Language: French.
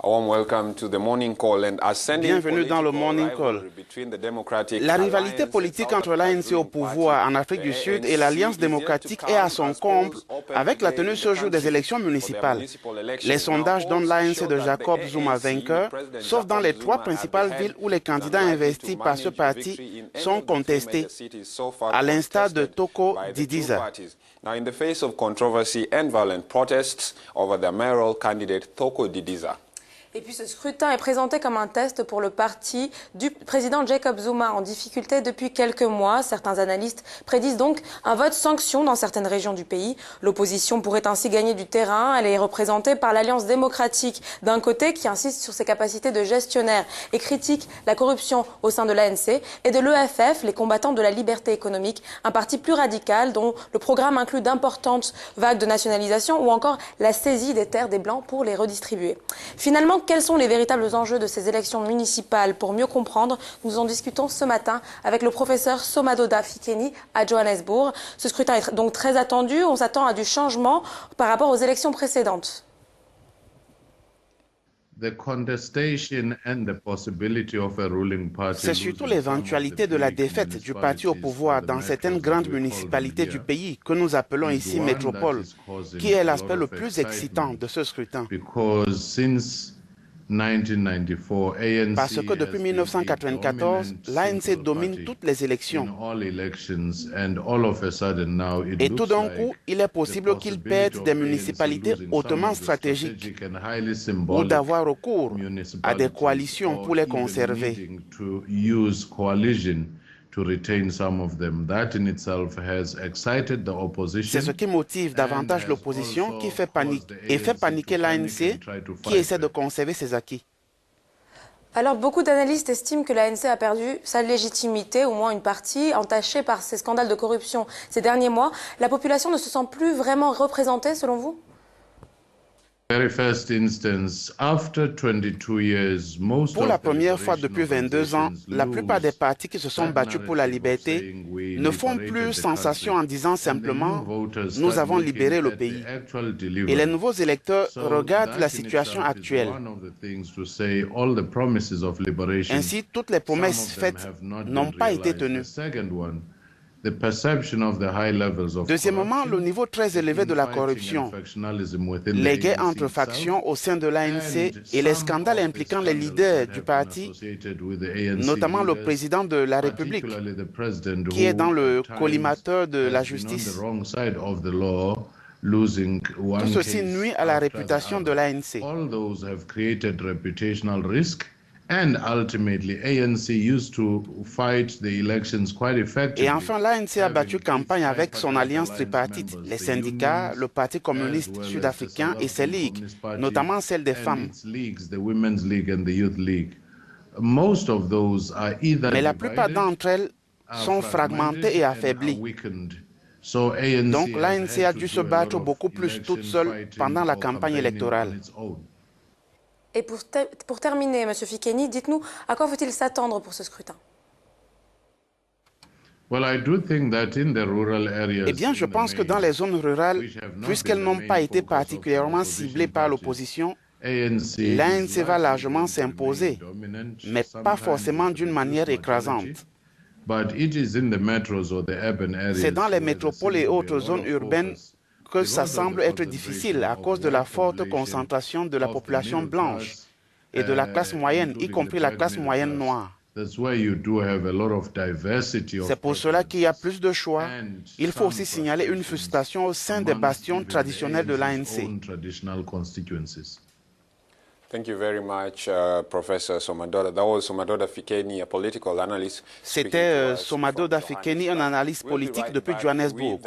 Bienvenue dans le Morning Call. La rivalité politique entre l'ANC au pouvoir en Afrique du Sud et l'Alliance démocratique est à son comble avec la tenue ce jour des élections municipales. Les sondages donnent l'ANC de Jacob Zuma vainqueur, sauf dans les trois principales villes où les candidats investis par ce parti sont contestés, à l'instar de Toko Didiza. Now, in the face of controversy and violent protests over the mayoral candidate Toko Didiza. Et puis ce scrutin est présenté comme un test pour le parti du président Jacob Zuma en difficulté depuis quelques mois. Certains analystes prédisent donc un vote sanction dans certaines régions du pays. L'opposition pourrait ainsi gagner du terrain. Elle est représentée par l'Alliance démocratique d'un côté qui insiste sur ses capacités de gestionnaire et critique la corruption au sein de l'ANC et de l'EFF, les combattants de la liberté économique, un parti plus radical dont le programme inclut d'importantes vagues de nationalisation ou encore la saisie des terres des Blancs pour les redistribuer. Finalement, quels sont les véritables enjeux de ces élections municipales? Pour mieux comprendre, nous en discutons ce matin avec le professeur Somadoda Fikeni à Johannesburg. Ce scrutin est donc très attendu. On s'attend à du changement par rapport aux élections précédentes. C'est surtout l'éventualité de la défaite du parti au pouvoir dans certaines grandes municipalités du pays, que nous appelons ici métropole, qui est l'aspect le plus excitant de ce scrutin. Parce que depuis 1994, l'ANC domine toutes les élections. Et tout d'un coup, il est possible qu'il perde des municipalités hautement stratégiques ou d'avoir recours à des coalitions pour les conserver. C'est ce qui motive davantage l'opposition qui fait paniquer l'ANC qui essaie de conserver ses acquis. Alors, beaucoup d'analystes estiment que l'ANC a perdu sa légitimité, au moins une partie, entachée par ces scandales de corruption ces derniers mois. La population ne se sent plus vraiment représentée, selon vous ? Pour la première fois depuis 22 ans, la plupart des partis qui se sont battus pour la liberté ne font plus sensation en disant simplement « nous avons libéré le pays ». Et les nouveaux électeurs regardent la situation actuelle. Ainsi, toutes les promesses faites n'ont pas été tenues. Deuxièmement, le niveau très élevé de la corruption, les guerres entre factions au sein de l'ANC et les scandales impliquant les leaders du parti, notamment le président de la République, qui est dans le collimateur de la justice. Tout ceci nuit à la réputation de l'ANC. Et enfin, l'ANC a battu campagne avec son alliance tripartite, les syndicats, le Parti communiste sud-africain et ses ligues, notamment celle des femmes. Mais la plupart d'entre elles sont fragmentées et affaiblies. Donc l'ANC a dû se battre beaucoup plus toute seule pendant la campagne électorale. Et pour terminer, M. Fikeni, dites-nous, à quoi faut-il s'attendre pour ce scrutin? Eh bien, je pense que dans les zones rurales, puisqu'elles n'ont pas été particulièrement ciblées par l'opposition, l'ANC va largement s'imposer, mais pas forcément d'une manière écrasante. C'est dans les métropoles et autres zones urbaines que ça semble être difficile à cause de la forte concentration de la population blanche et de la classe moyenne, y compris la classe moyenne noire. C'est pour cela qu'il y a plus de choix. Il faut aussi signaler une frustration au sein des bastions traditionnels de l'ANC. Thank you very much, Professor Somadoda. That was Somadoda Fikeni, a political analyst. C'était Somadoda Fikeni, un analyste politique depuis Johannesburg.